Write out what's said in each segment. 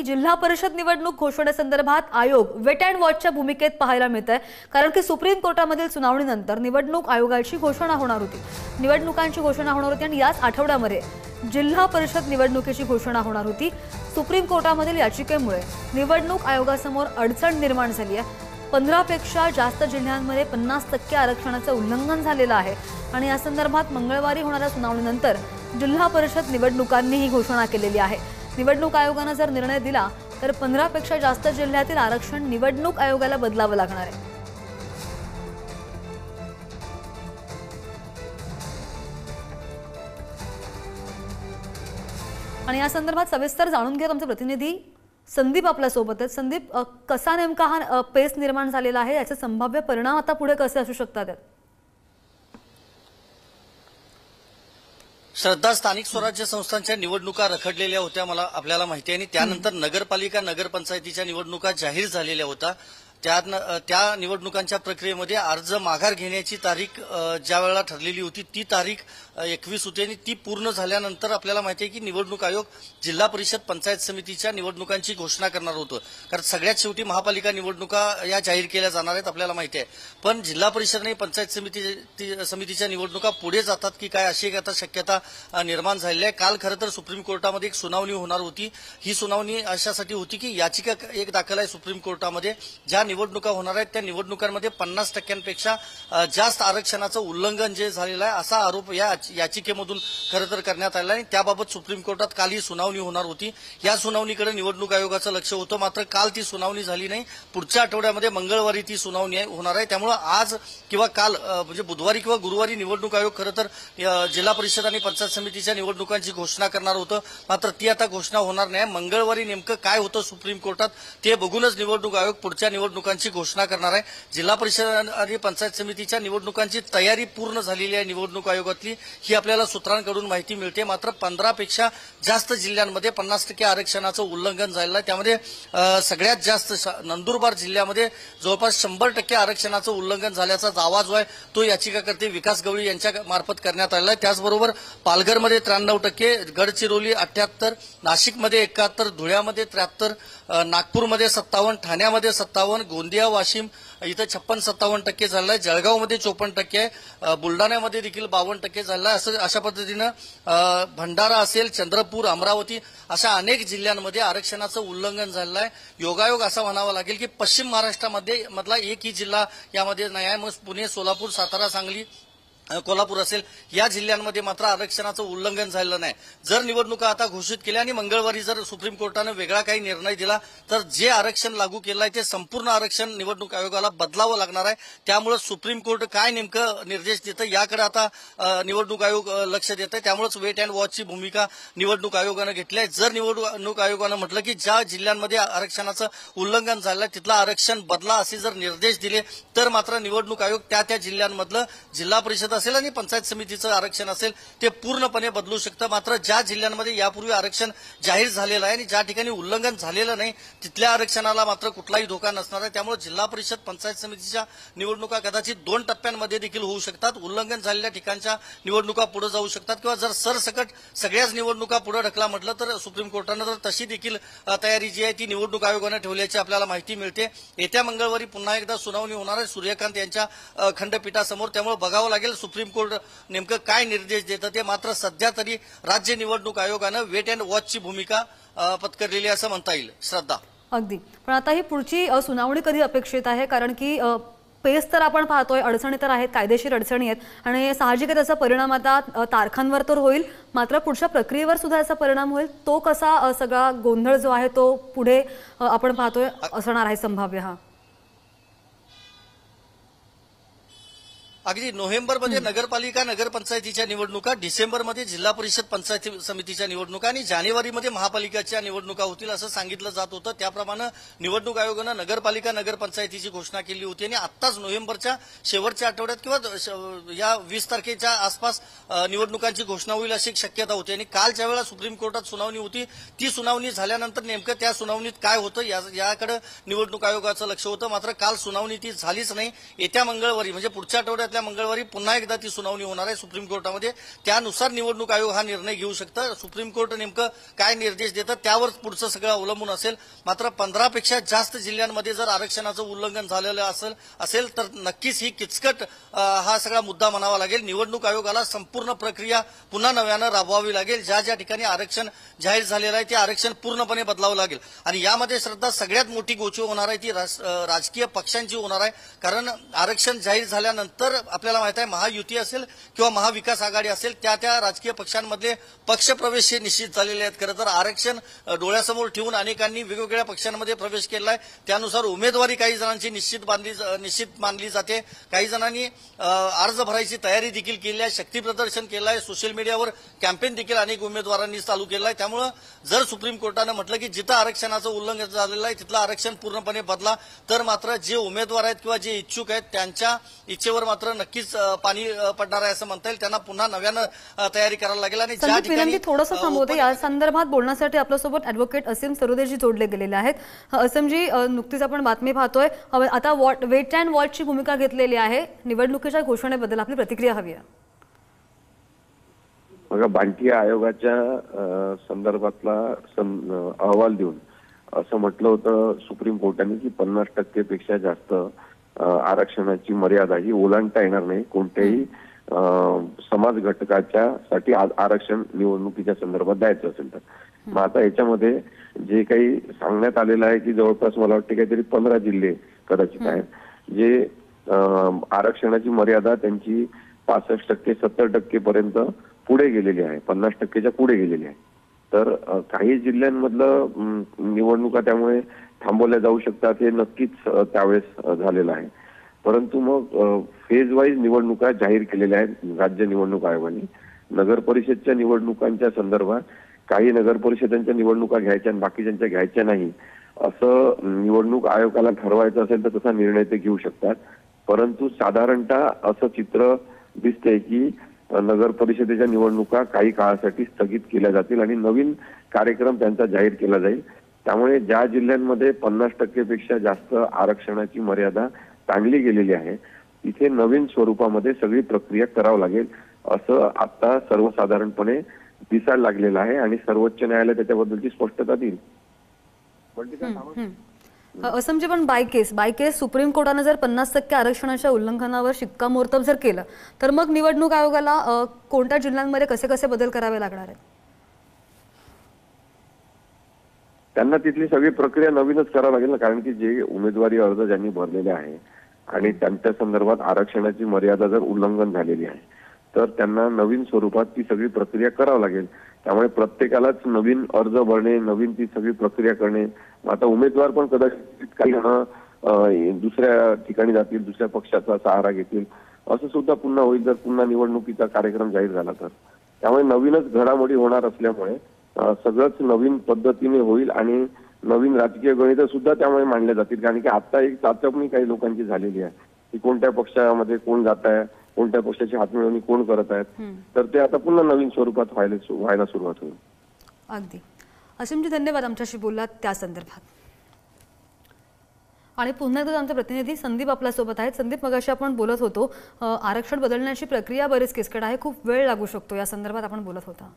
जिल्हा परिषद निवडणूक घोषणेसंदर्भात आयोग वेट अँड वॉचच्या भूमिकेत पाहायला मिळत आहे, कारण की सुप्रीम कोर्टामधील सुनावणीनंतर निवडणूक आयोगाची घोषणा होणार होती, निवडणुकांची घोषणा होणार होती आणि याच आठवड्यामध्ये जिल्हा परिषद निवडणुकीची घोषणा होणार होती। सुप्रीम कोर्टामधील याचिकेमुळे निवडणूक आयोगासमोर अडचण निर्माण झाली आहे। 15 पेक्षा जास्त जिल्ह्यांमध्ये 50% आरक्षणाचं उल्लंघन झालेलं आहे आणि या संदर्भात मंगळवारी होणाऱ्या सुनावणीनंतर जिल्हा परिषद निवडणुकांनी ही घोषणा केलेली आहे। निवडणूक आयोगाने जर निर्णय दिला तर 15 पेक्षा जास्त जिल्ह्यातील आरक्षण निवडणूक आयोगाला बदलावं लागणार आहे। आणि या संदर्भात सविस्तर जाणून घेत आमचे प्रतिनिधी संदीप आपल्या सोबत आहेत। संदीप, कसा नेमका हा पेच निर्माण झालेला आहे, याचे संभाव्य परिणाम आता पुढे कसे असू शकतात? श्रद्धा, स्थानिक स्वराज्य संस्थांच्या निवडणुका रखडलेल्या होत्या, मला आपल्याला माहिती आहे, आणि त्यानंतर नगरपालिका नगरपंचायतीच्या निवडणुका जाहीर झालेल्या होत्या। त्या निवडणुकांच्या प्रक्रियेमध्ये अर्ज माघार घेण्याची तारीख ज्या वेळेला ठरलेली होती ती तारीख 21 होती आणि ती पूर्ण झाल्यानंतर आपल्याला माहिती आहे की निवडणूक आयोग जिल्हा परिषद पंचायत समितीच्या निवडणुकांची घोषणा करणार होतं, कारण सगळ्यात शेवटी महापालिका निवडणुका या जाहीर केल्या जाणार आहेत आपल्याला माहिती आहे। पण जिल्हा परिषद आणि पंचायत समितीच्या निवडणुका पुढे जातात की काय अशी एक आता शक्यता निर्माण झालेली आहे। काल खरं तर सुप्रीम कोर्टामध्ये एक सुनावणी होणार होती। ही सुनावणी अशासाठी होती की याचिका एक दाखल आहे सुप्रीम कोर्टामध्ये, ज्या निवडणुका होणार आहेत त्या निवडणुकांमध्ये 50%पेक्षा जास्त आरक्षणाचं उल्लंघन जे झालेलं आहे असा आरोप या याचिकेमधून खरं तर करण्यात आला आहे। त्याबाबत सुप्रीम कोर्टात काल ही सुनावणी होणार होती। या सुनावणीकडे निवडणूक आयोगाचं लक्ष होतं, मात्र काल ती सुनावणी झाली नाही। पुढच्या आठवड्यामध्ये मंगळवारी ती सुनावणी होणार आहे। त्यामुळे आज किंवा काल म्हणजे बुधवारी किंवा गुरुवारी निवडणूक आयोग खरं तर जिल्हा परिषद आणि पंचायत समितीच्या निवडणुकांची घोषणा करणार होतं, मात्र ती आता घोषणा होणार नाही। मंगळवारी नेमकं काय होतं सुप्रीम कोर्टात ते बघूनच निवडणूक आयोग पुढच्या निवडणुकांची घोषणा करणार आहे। जिल्हा परिषद आणि पंचायत समितीच्या निवडणुकांची तयारी पूर्ण झालेली आहे निवडणूक आयोगातली, ही आपल्याला सूत्रांकडून माहिती मिळते। मात्र 15 पेक्षा जास्त जिल्ह्यांमध्ये 50% आरक्षणाचं उल्लंघन झालेलं आहे। त्यामध्ये सगळ्यात जास्त नंदुरबार जिल्ह्यामध्ये जवळपास 100% आरक्षणाचं उल्लंघन झाल्याचा दावा जो आहे तो याचिकाकर्ते विकास गवळी यांच्या मार्फत करण्यात आलेला आहे। त्याचबरोबर पालघरमध्ये 93%, गडचिरोली 78%, नाशिकमध्ये 71%, धुळ्यामध्ये 73%, नागपूरमध्ये 57%, ठाण्यामध्ये 57%, गोंदिया वाशिम इथं 56-57% झालं आहे, जळगावमध्ये 54% आहे, बुलढाण्यामध्ये देखील 52% झालं आहे। अशा पद्धतीनं भंडारा असेल, चंद्रपूर, अमरावती अशा अनेक जिल्ह्यांमध्ये आरक्षणाचं उल्लंघन झालं आहे। योगायोग असा म्हणावा लागेल की पश्चिम महाराष्ट्रामध्ये मधला एकही जिल्हा यामध्ये नाही आहे। मग पुणे, सोलापूर, सातारा, सांगली, कोल्हापूर असेल या जिल्ह्यांमध्ये मात्र आरक्षणाचं उल्लंघन झालेलं नाही। जर निवडणुका आता घोषित केल्या आणि मंगळवारी जर सुप्रीम कोर्टाने वेगळा काही निर्णय दिला तर जे आरक्षण लागू केलं आहे ते संपूर्ण आरक्षण निवडणूक आयोगाला बदलावं लागणार आहे। त्यामुळे सुप्रीम कोर्ट काय नेमकं निर्देश देतं याकडे आता निवडणूक आयोग लक्ष देत आहे। त्यामुळेच वेट अँड वॉचची भूमिका निवडणूक आयोगाने घेतली आहे। जर निवडणूक आयोगानं म्हटलं की ज्या जिल्ह्यांमध्ये आरक्षणाचं उल्लंघन झालं तिथलं आरक्षण बदला असे जर निर्देश दिले तर मात्र निवडणूक आयोग त्या जिल्ह्यांमधलं जिल्हा परिषद असेल आणि पंचायत समितीचं आरक्षण असेल ते पूर्णपणे बदलू शकतं। मात्र ज्या जिल्ह्यांमध्ये यापूर्वी आरक्षण जाहीर झालेलं आहे आणि ज्या ठिकाणी उल्लंघन झालेलं नाही तिथल्या आरक्षणाला मात्र कुठलाही धोका नसणार आहे। त्यामुळे जिल्हा परिषद पंचायत समितीच्या निवडणुका कदाचित 2 टप्प्यांमध्ये देखील होऊ शकतात। उल्लंघन झालेल्या ठिकाणच्या निवडणुका पुढे जाऊ शकतात किंवा जर सरसकट सगळ्याच निवडणुका पुढे ढकला म्हटलं तर सुप्रीम कोर्टानं तर तशी देखील तयारी जी आहे ती निवडणूक आयोगाने ठेवल्याची आपल्याला माहिती मिळते। येत्या मंगळवारी पुन्हा एकदा सुनावणी होणार आहे सूर्यकांत यांच्या खंडपीठासमोर। त्यामुळे बघावं लागेल सुप्रीम कोर्ट नेमकं काय निर्देश देतं ते। मात्र सध्या तरी राज्य निवडणूक आयोगानं वेट अँड वॉचची भूमिका पत्करलेली असं म्हणता येईल। श्रद्धा, अगदी, पण आता ही पुढची सुनावणी कधी अपेक्षित आहे? कारण की पेच तर आपण पाहतोय, अडचणी तर आहेत, कायदेशीर अडचणी आहेत आणि साहजिक त्याचा परिणाम आता तारखांवर तर होईल, मात्र पुढच्या प्रक्रियेवर सुद्धा याचा परिणाम होईल। तो कसा सगळा गोंधळ जो आहे तो पुढे आपण पाहतोय असणार आहे संभाव्य? हा अगदी नोव्हेंबरमध्ये नगरपालिका नगरपंचायतीच्या निवडणुका, डिसेंबरमध्ये जिल्हा परिषद पंचायत समितीच्या निवडणुका आणि जानेवारीमध्ये महापालिकेच्या निवडणुका होतील असं सांगितलं जात होतं। त्याप्रमाणे निवडणूक आयोगानं नगरपालिका नगरपंचायतीची घोषणा केली होती आणि आत्ताच नोव्हेंबरच्या शेवटच्या आठवड्यात किंवा या 20 तारखेच्या आसपास निवडणुकांची घोषणा होईल अशी शक्यता होती। आणि कालच्या वेळेला सुप्रीम कोर्टात सुनावणी होती, ती सुनावणी झाल्यानंतर नेमकं त्या सुनावणीत काय होतं याकडे निवडणूक आयोगाचं लक्ष होतं। मात्र काल सुनावणी ती झालीच नाही। येत्या मंगळवारी म्हणजे पुढच्या आठवड्यात येत्या मंगळवारी पुन्हा एकदा ती सुनावणी होणार आहे सुप्रीम कोर्टामध्ये. त्यानुसार निवडणूक आयोग हा निर्णय घेऊ शकतं. सुप्रीम कोर्ट नेमकं काय निर्देश देतं त्यावर पुढचं सगळं अवलंबून असेल. मात्र 15पेक्षा जास्त जिल्ह्यांमध्ये जर आरक्षणाचं उल्लंघन झालेलं असेल तर नक्कीच ही किचकट हा सगळा मुद्दा म्हणावा लागेल. निवडणूक आयोगाला संपूर्ण प्रक्रिया पुन्हा नव्यानं राबवावी लागेल. ज्या ज्या ठिकाणी आरक्षण जाहीर झालेलं आहे ते आरक्षण पूर्णपणे बदलावं लागेल. आणि यामध्ये श्रद्धा सगळ्यात मोठी गोष्ट होणार आहे ती राजकीय पक्षांची होणार आहे. कारण आरक्षण जाहीर झाल्यानंतर आपल्याला माहित आहे महायुती असेल किंवा महाविकास आघाडी असेल त्या राजकीय पक्षांमधले पक्षप्रवेश हे निश्चित झालेले आहेत. खरं तर आरक्षण डोळ्यासमोर ठेवून अनेकांनी वेगवेगळ्या पक्षांमध्ये प्रवेश केला आहे. त्यानुसार उमेदवारी काही जणांची निश्चित मानली जाते. काही जणांनी अर्ज भरायची तयारी देखील केली आहे. शक्ती प्रदर्शन केलं आहे. सोशल मीडियावर कॅम्पेन देखील अनेक उमेदवारांनी चालू केलं आहे. त्यामुळे जर सुप्रीम कोर्टानं म्हटलं की जिथं आरक्षणाचं उल्लंघन झालेलं आहे तिथलं आरक्षण पूर्णपणे बदला तर मात्र जे उमेदवार आहेत किंवा जे इच्छुक आहेत त्यांच्या इच्छेवर मात्र नक्कीच पाणी पडणार आहे असं म्हणता येईल. त्यांना पुन्हा नव्यानं तयारी करायला लागेल. आणि ज्या ठिकाणी थोडंसं थांबवते या संदर्भात बोलण्यासाठी आपल्यासोबत ऍडव्होकेट असीम सरोदेजी जोडले गेलेले आहेत. असीमजी, नुकतीच आपण बातमी पाहतोय आता वेट अँड वॉचची भूमिका घेतलेली आहे. निवडणुकीच्या घोषणेबद्दल आपली प्रतिक्रिया हवी आहे. बघा, बांटिया आयोगाच्या संदर्भातला अहवाल देऊन असं म्हटलं होतं सुप्रीम कोर्टाने की 50% पेक्षा जास्त आरक्षणाची मर्यादा ही ओलांडता येणार नाही कोणत्याही समाज घटकाच्या साठी आरक्षण निवडणुकीच्या संदर्भात द्यायचं असेल तर. मग आता याच्यामध्ये जे काही सांगण्यात आलेलं आहे की जवळपास मला वाटते काहीतरी 15 जिल्हे कदाचित आहेत जे आरक्षणाची मर्यादा त्यांची 65%, 70% पर्यंत पुढे गेलेली आहे, 50%च्या पुढे गेलेली आहे. तर काही जिल्ह्यांमधलं निवडणुका त्यामुळे थांबवल्या जाऊ शकतात हे नक्कीच त्यावेळेस झालेलं आहे. परंतु मग फेज वाईज निवडणुका जाहीर केलेल्या आहेत राज्य निवडणूक आयोगाने. नगर परिषदच्या निवडणुकांच्या संदर्भात काही नगर परिषदांच्या निवडणुका घ्यायच्या आणि बाकीच्यांच्या घ्यायच्या नाही असं निवडणूक आयोगाला ठरवायचं असेल तर तसा निर्णय ते घेऊ शकतात. परंतु साधारणतः असं चित्र दिसतंय की नगर परिषदेच्या निवडणुका काही काळासाठी स्थगित केल्या जातील आणि नवीन कार्यक्रम त्यांचा जाहीर केला जाईल. त्यामुळे ज्या जिल्ह्यांमध्ये 50% पेक्षा जास्त आरक्षणाची मर्यादा ताणली गेलेली आहे तिथे नवीन स्वरूपामध्ये सगळी प्रक्रिया करावं लागेल असं आता सर्वसाधारणपणे दिसायला लागलेलं आहे आणि सर्वोच्च न्यायालय त्याच्याबद्दलची स्पष्टता देईल. असमजी, पण बाय केस सुप्रीम कोर्टाने जर 50% आरक्षणाच्या उल्लंघनावर शिक्कामोर्तब जर केलं तर मग निवडणूक आयोगाला कोणत्या जिल्ह्यांमध्ये कसे कसे बदल करावे लागणार आहेत? त्यांना तिथली सगळी प्रक्रिया नवीनच करावी लागेल ना. कारण की जे उमेदवारी अर्ज ज्यांनी भरलेले आहे आणि त्यांच्या संदर्भात आरक्षणाची मर्यादा जर उल्लंघन झालेली आहे तर त्यांना नवीन स्वरूपात ती सगळी प्रक्रिया करावी लागेल. त्यामुळे प्रत्येकालाच नवीन अर्ज भरणे, नवीन ती सगळी प्रक्रिया करणे. आता उमेदवार पण कदाचित काही जण दुसऱ्या ठिकाणी जातील, दुसऱ्या पक्षाचा सहारा घेतील असं सुद्धा पुन्हा होईल जर पुन्हा निवडणुकीचा कार्यक्रम जाहीर झाला तर. त्यामुळे नवीनच घडामोडी होणार असल्यामुळे सगळंच नवीन पद्धतीने होईल आणि नवीन राजकीय गणित सुद्धा त्यामुळे मांडले जातील. कारण की आता एक चाचपणी काही लोकांची झालेली आहे की कोणत्या पक्षामध्ये कोण जात आहे, कोणत्या पक्षाची हातमिळवणी कोण करत आहेत, तर ते आता पुन्हा नवीन स्वरूपात व्हायला सुरुवात होईल. अगदी. असीमजी, धन्यवाद आमच्याशी बोललात त्या संदर्भात. आणि पुन्हा एकदा आमचे प्रतिनिधी संदीप आपल्यासोबत आहेत. संदीप, मगाशी आपण बोलत होतो आरक्षण बदलण्याची प्रक्रिया बरीच किचकट आहे, खूप वेळ लागू शकतो, या संदर्भात आपण बोलत होता.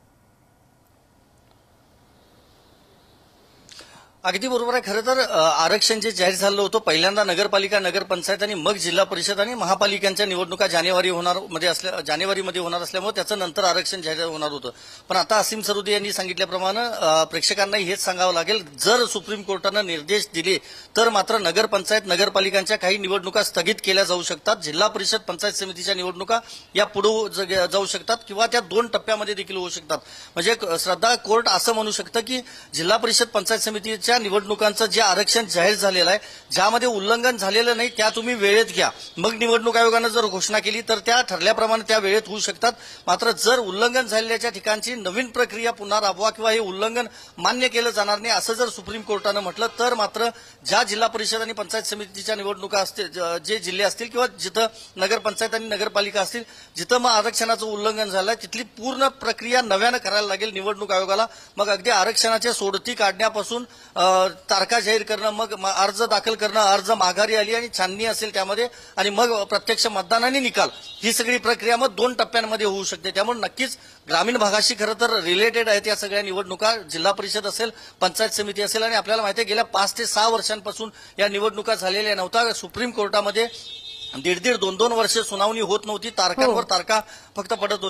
अगदी बरोबर आहे. खरं तर आरक्षण जे जाहीर झालं होतं पहिल्यांदा नगरपालिका, नगरपंचायत आणि मग जिल्हा परिषद आणि महापालिकांच्या निवडणुका जानेवारीमध्ये होणार असल्यामुळे त्याचं नंतर आरक्षण जाहीर होणार होतं. पण आता असीम सरोदे यांनी सांगितल्याप्रमाणे प्रेक्षकांनाही हेच सांगावं लागेल, जर सुप्रीम कोर्टानं निर्देश दिले तर मात्र नगरपंचायत, नगरपालिकांच्या काही निवडणुका स्थगित केल्या जाऊ शकतात. जिल्हा परिषद, पंचायत समितीच्या निवडणुका या पुढे जाऊ शकतात किंवा त्या 2 टप्प्यामध्ये देखील होऊ शकतात. म्हणजे श्रद्धा, कोर्ट असं म्हणू शकतं की जिल्हा परिषद, पंचायत समितीच्या निवडणुकांचं जे आरक्षण जाहीर झालेलं आहे, ज्यामध्ये उल्लंघन झालेलं नाही त्या तुम्ही वेळेत घ्या. मग निवडणूक आयोगानं जर घोषणा केली तर त्या ठरल्याप्रमाणे त्या वेळेत होऊ शकतात. मात्र जर उल्लंघन झालेल्या ठिकाणची नवीन प्रक्रिया पुन्हा राबवा किंवा हे उल्लंघन मान्य केलं जाणार नाही असं जर सुप्रीम कोर्टानं म्हटलं तर मात्र ज्या जिल्हा परिषद आणि पंचायत समितीच्या निवडणुका असतील, जे जिल्हे असतील किंवा जिथं नगरपंचायत आणि नगरपालिका असतील जिथं मग आरक्षणाचं उल्लंघन झालंय तिथली पूर्ण प्रक्रिया नव्यानं करायला लागेल निवडणूक आयोगाला. मग अगदी आरक्षणाच्या सोडती काढण्यापासून तारखा जाहीर करणं, मग अर्ज दाखल करणं, अर्ज माघारी आली आणि छाननी असेल त्यामध्ये, आणि मग प्रत्यक्ष मतदान आणि निकाल, ही सगळी प्रक्रिया मग 2 टप्प्यांमध्ये होऊ शकते. त्यामुळे नक्कीच ग्रामीण भागाशी खरं तर रिलेटेड आहेत या सगळ्या निवडणुका. जिल्हा परिषद असेल, पंचायत समिती असेल, आणि आपल्याला माहिती आहे गेल्या 5 ते 6 वर्षांपासून या निवडणुका झालेल्या नव्हत्या. सुप्रीम कोर्टामध्ये 1.5-2 वर्ष सुनावणी होत नव्हती, तारखांवर तारखा फक्त पडत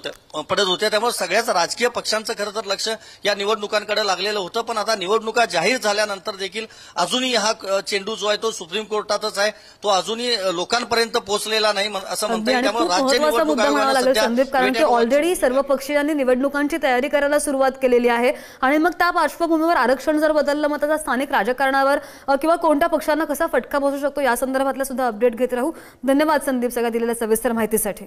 होत्या. त्यामुळे सगळ्याच राजकीय पक्षांचं खरं तर लक्ष या निवडणुकांकडे लागलेलं होतं. पण आता निवडणुका जाहीर झाल्यानंतर देखील अजूनही हा चेंडू जो आहे तो सुप्रीम कोर्टातच आहे, तो अजूनही लोकांपर्यंत पोहोचलेला नाही असं म्हणता येईल. त्यामुळे राज्य महत्त्वाचा मुद्दा म्हणावा लागेल संदीप, कारण की ऑलरेडी सर्व पक्षीयांनी निवडणुकांची तयारी करायला सुरुवात केलेली आहे आणि मग त्या पार्श्वभूमीवर आरक्षण जर बदललं मग त्याचा स्थानिक राजकारणावर किंवा कोणत्या पक्षांना कसा फटका बसू शकतो या संदर्भातला सुद्धा अपडेट घेत राहू. धन्यवाद संदीप सगळ्या दिलेल्या सविस्तर माहितीसाठी.